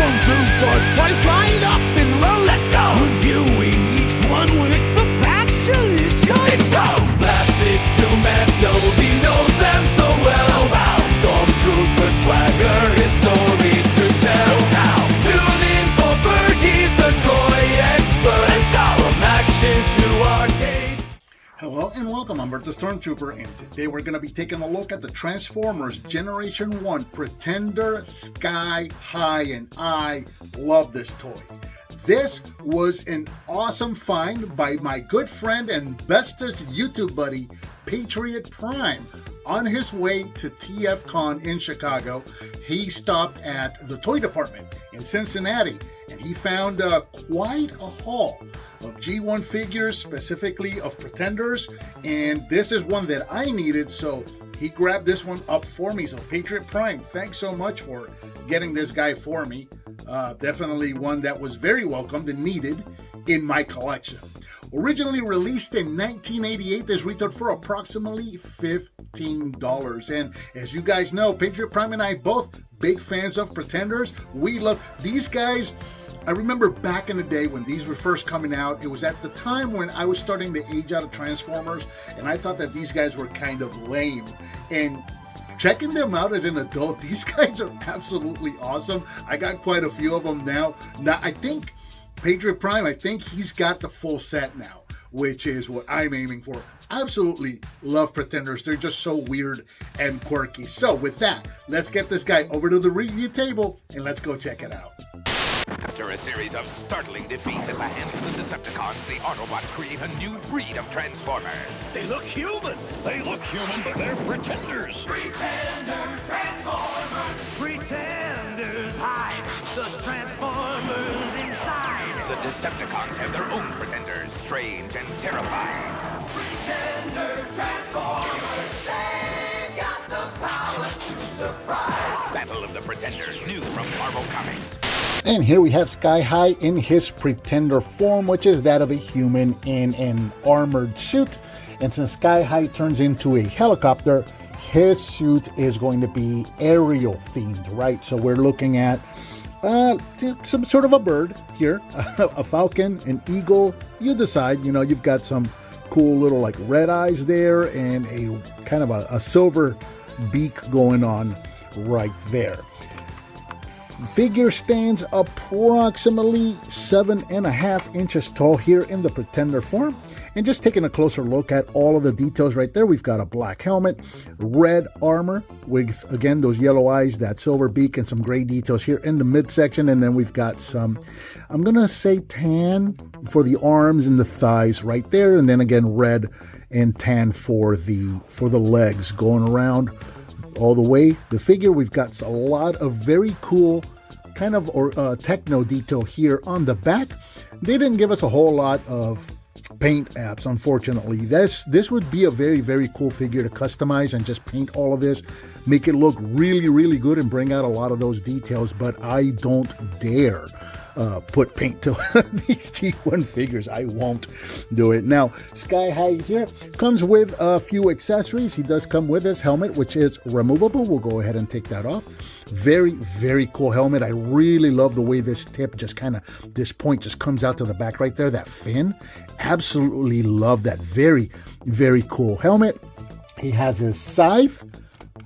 Stormtrooper twice lined up in rows. Let's go! Reviewing each one with the passion it shows. It's so plastic to metal, he knows them so well. Stormtrooper swagger, his story to tell. Tune in for Bert, he's the toy expert. Let's go! From action to arcade. Hello and welcome, I'm Bert the Stormtrooper, and today we're going to be taking a look at the Transformers Generation 1 Pretender Sky High, and I love this toy. This was an awesome find by my good friend and bestest YouTube buddy, Patriot Prime. On his way to TFCon in Chicago, he stopped at the toy department in Cincinnati, and he found quite a haul of G1 figures, specifically of Pretenders, and this is one that I needed, so he grabbed this one up for me. So Patriot Prime, thanks so much for getting this guy for me. Definitely one that was very welcomed and needed in my collection. Originally released in 1988, this retailed for approximately $15. And as you guys know, Patriot Prime and I both big fans of Pretenders. We love these guys. I remember back in the day when these were first coming out, it was at the time when I was starting to age out of Transformers, and I thought that these guys were kind of lame. And checking them out as an adult, these guys are absolutely awesome. I got quite a few of them now. Now, I think Patriot Prime, I think he's got the full set now, which is what I'm aiming for. Absolutely love Pretenders. They're just so weird and quirky. So with that, let's get this guy over to the review table and let's go check it out. After a series of startling defeats at the hands of the Decepticons, the Autobots create a new breed of Transformers. They look human, but they're Pretenders. Pretender Transformers. Pretenders hide the Transformers inside. The Decepticons have their own Pretenders, strange and terrifying. Pretender Transformers. They've got the power to surprise. Battle of the Pretenders, new from Marvel Comics. And here we have Sky High in his Pretender form, which is that of a human in an armored suit. And since Sky High turns into a helicopter, his suit is going to be aerial themed, right? So we're looking at some sort of a bird here, a falcon, an eagle. You decide, you know, you've got some cool little like red eyes there and a kind of a silver beak going on right there. Figure stands approximately 7.5 inches tall here in the Pretender form. And just taking a closer look at all of the details right there, we've got a black helmet, red armor with, again, those yellow eyes, that silver beak, and some gray details here in the midsection. And then we've got some, I'm going to say tan for the arms and the thighs right there. And then again, red and tan for the legs going around all the way. The figure, we've got a lot of very cool kind of techno detail here on the back. They didn't give us a whole lot of paint apps, unfortunately. This would be a very, very cool figure to customize and just paint all of this, make it look really, really good and bring out a lot of those details, but I don't dare put paint to these G1 figures. I won't do it. Now, Sky High here comes with a few accessories. He does come with his helmet, which is removable. We'll go ahead and take that off. Very, very cool helmet. I really love the way this tip just kind of, this point just comes out to the back right there, that fin. Absolutely love that. Very, very cool helmet. He has his scythe.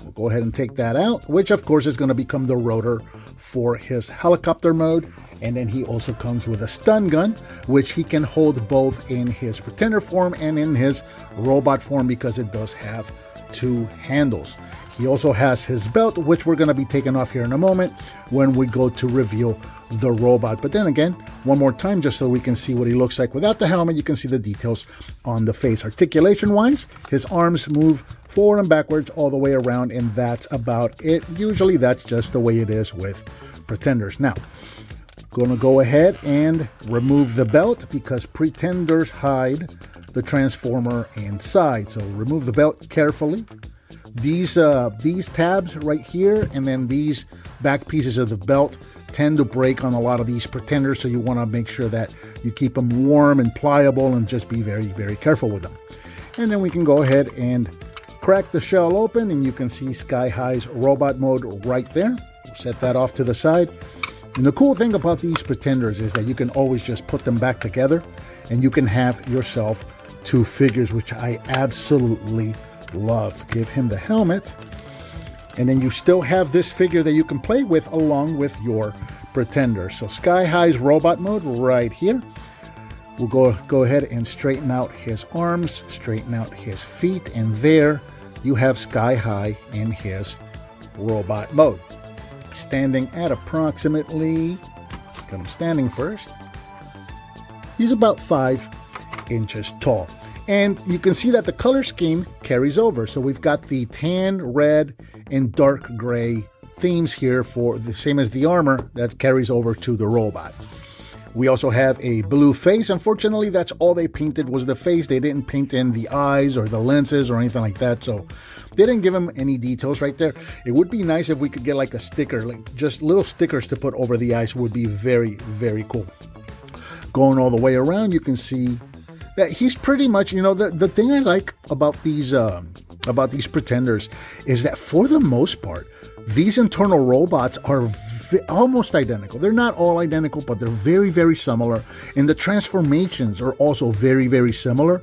We'll go ahead and take that out, which of course is going to become the rotor for his helicopter mode. And then he also comes with a stun gun, which he can hold both in his Pretender form and in his robot form because it does have two handles. He also has his belt, which we're going to be taking off here in a moment when we go to reveal the robot. But then again, one more time, just so we can see what he looks like without the helmet, you can see the details on the face. Articulation-wise, his arms move forward and backwards all the way around, and that's about it. Usually that's just the way it is with Pretenders. Now, going to go ahead and remove the belt because Pretenders hide the Transformer inside. So remove the belt carefully. These tabs right here and then these back pieces of the belt tend to break on a lot of these Pretenders, so you want to make sure that you keep them warm and pliable and just be very, very careful with them. And then we can go ahead and crack the shell open and you can see Sky High's robot mode right there. We'll set that off to the side. And the cool thing about these Pretenders is that you can always just put them back together and you can have yourself 2 figures, which I absolutely love. Give him the helmet, and then you still have this figure that you can play with along with your Pretender. So Sky High's robot mode right here. We'll go ahead and straighten out his arms, straighten out his feet, and there you have Sky High in his robot mode. Standing at approximately, got him standing first, he's about 5 inches tall. And you can see that the color scheme carries over. So we've got the tan, red, and dark gray themes here for the same as the armor that carries over to the robot. We also have a blue face. Unfortunately, that's all they painted was the face. They didn't paint in the eyes or the lenses or anything like that. So they didn't give him any details right there. It would be nice if we could get like a sticker, like just little stickers to put over the eyes would be very, very cool. Going all the way around, you can see that he's pretty much, you know, the thing I like about these Pretenders is that for the most part, these internal robots are almost identical. They're not all identical, but they're very, very similar. And the transformations are also very, very similar.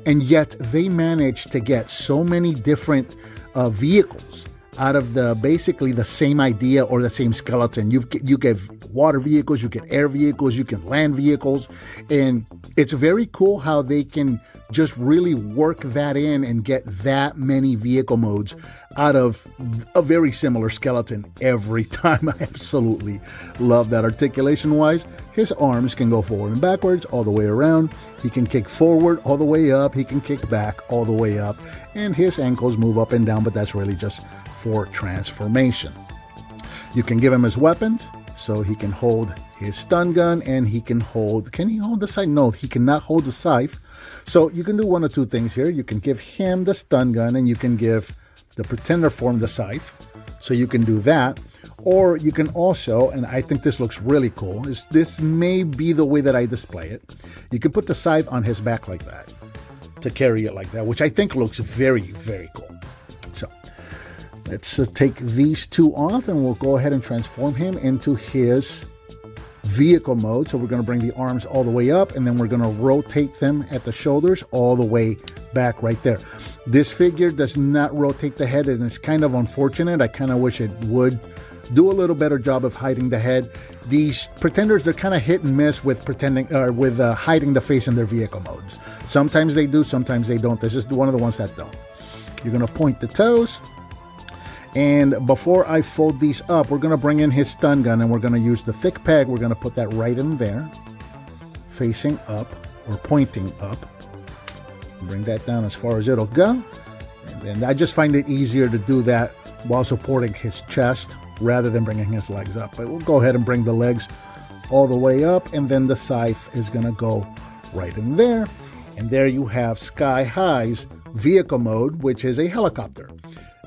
And yet they manage to get so many different vehicles out of basically the same idea or the same skeleton. You get water vehicles, you get air vehicles, you can land vehicles. And it's very cool how they can just really work that in and get that many vehicle modes out of a very similar skeleton every time. I absolutely love that. Articulation wise, his arms can go forward and backwards all the way around. He can kick forward all the way up. He can kick back all the way up. And his ankles move up and down, but that's really just for transformation. You can give him his weapons, so he can hold his stun gun and he can hold the scythe? No, he cannot hold the scythe. So you can do one of 2 things here. You can give him the stun gun and you can give the Pretender form the scythe. So you can do that. Or you can also, and I think this looks really cool, this may be the way that I display it. You can put the scythe on his back like that to carry it like that, which I think looks very, very cool. So let's take these 2 off and we'll go ahead and transform him into his vehicle mode. So we're going to bring the arms all the way up and then we're going to rotate them at the shoulders all the way back right there. This figure does not rotate the head and it's kind of unfortunate. I kind of wish it would do a little better job of hiding the head. These Pretenders, they're kind of hit and miss with hiding the face in their vehicle modes. Sometimes they do, sometimes they don't. This is one of the ones that don't. You're going to point the toes. And before I fold these up, we're going to bring in his stun gun and we're going to use the thick peg. We're going to put that right in there, facing up or pointing up. Bring that down as far as it'll go. And I just find it easier to do that while supporting his chest rather than bringing his legs up. But we'll go ahead and bring the legs all the way up, and then the scythe is going to go right in there. And there you have Sky High's vehicle mode, which is a helicopter.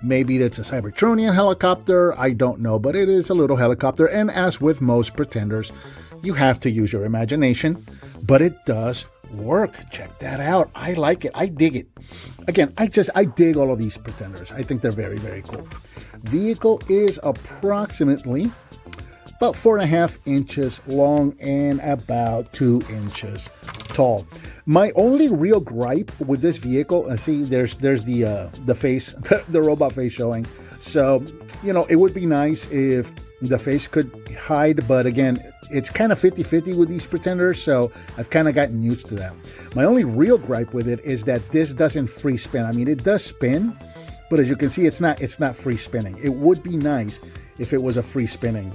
Maybe it's a Cybertronian helicopter, I don't know, but it is a little helicopter. And as with most Pretenders, you have to use your imagination, but it does work. Check that out. I like it. I dig it. Again, I dig all of these Pretenders. I think they're very, very cool. Vehicle is approximately about 4.5 inches long and about 2 inches tall. My only real gripe with this vehicle, see, there's the face, the robot face showing. So, you know, it would be nice if the face could hide, but again, it's kind of 50-50 with these Pretenders, so I've kind of gotten used to that. My only real gripe with it is that this doesn't free spin. I mean, it does spin, but as you can see, it's not free spinning. It would be nice if it was a free spinning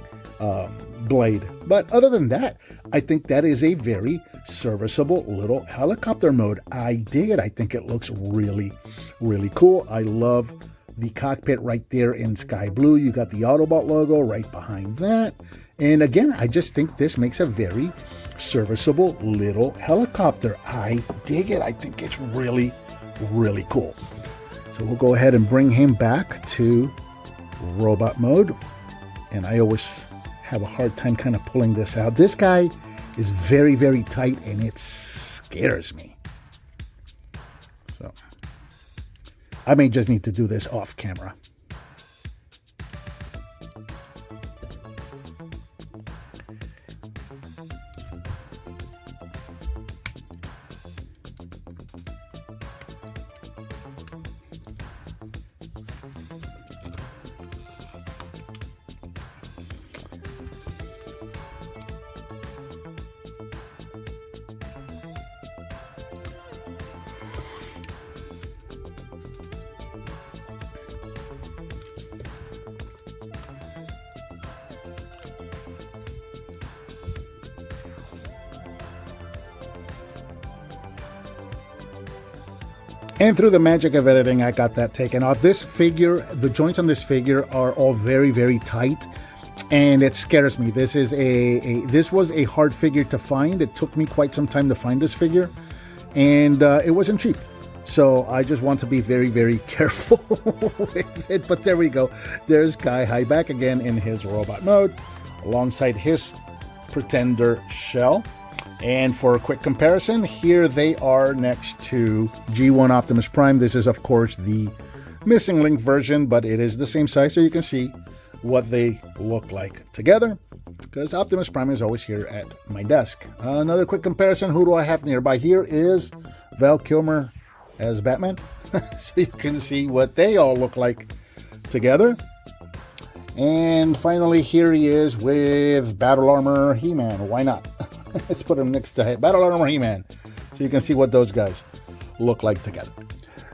blade. But other than that, I think that is a very serviceable little helicopter mode. I dig it. I think it looks really, really cool. I love the cockpit right there in sky blue. You got the Autobot logo right behind that. And again, I just think this makes a very serviceable little helicopter. I dig it. I think it's really, really cool. So we'll go ahead and bring him back to robot mode. And I always have a hard time kind of pulling this out. This guy is very, very tight and it scares me. So I may just need to do this off camera. And through the magic of editing, I got that taken off. This figure, the joints on this figure are all very, very tight, and it scares me. This is this was a hard figure to find. It took me quite some time to find this figure, and it wasn't cheap. So I just want to be very, very careful with it. But there we go. There's Sky High back again in his robot mode, alongside his Pretender shell. And for a quick comparison, here they are next to G1 Optimus Prime. This is, of course, the missing link version, but it is the same size, so you can see what they look like together, because Optimus Prime is always here at my desk. Another quick comparison, who do I have nearby? Here is Val Kilmer as Batman, so you can see what they all look like together. And finally, here he is with Battle Armor He-Man. Why not? Let's put him next to Battle Armor He-Man, so you can see what those guys look like together.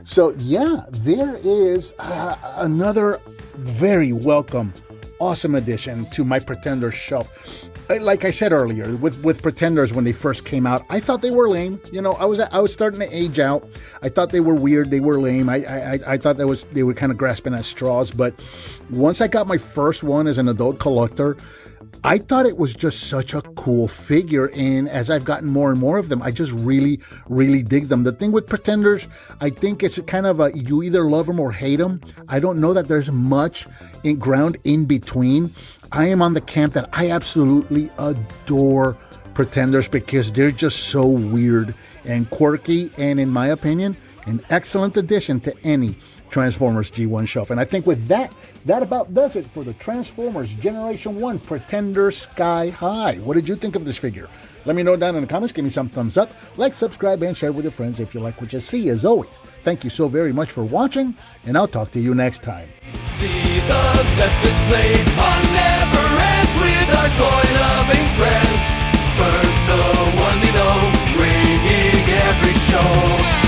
So yeah, there is another very welcome, awesome addition to my Pretender shelf. Like I said earlier, with Pretenders when they first came out, I thought they were lame. You know, I was starting to age out. I thought they were weird. They were lame. I thought they were kind of grasping at straws. But once I got my first one as an adult collector, I thought it was just such a cool figure, and as I've gotten more and more of them, I just really, really dig them. The thing with Pretenders, I think it's kind of you either love them or hate them. I don't know that there's much ground in between. I am on the camp that I absolutely adore Pretenders because they're just so weird and quirky, and in my opinion, an excellent addition to any Transformers G1 shelf. And I think with that about does it for the Transformers Generation 1 Pretender Sky High. What did you think of this figure? Let me know down in the comments. Give me some thumbs up. Like, subscribe, and share with your friends if you like what you see. As always, thank you so very much for watching, and I'll talk to you next time. See the best displayed on never ends with our toy-loving friend. Bert's the one we know, bringing every show.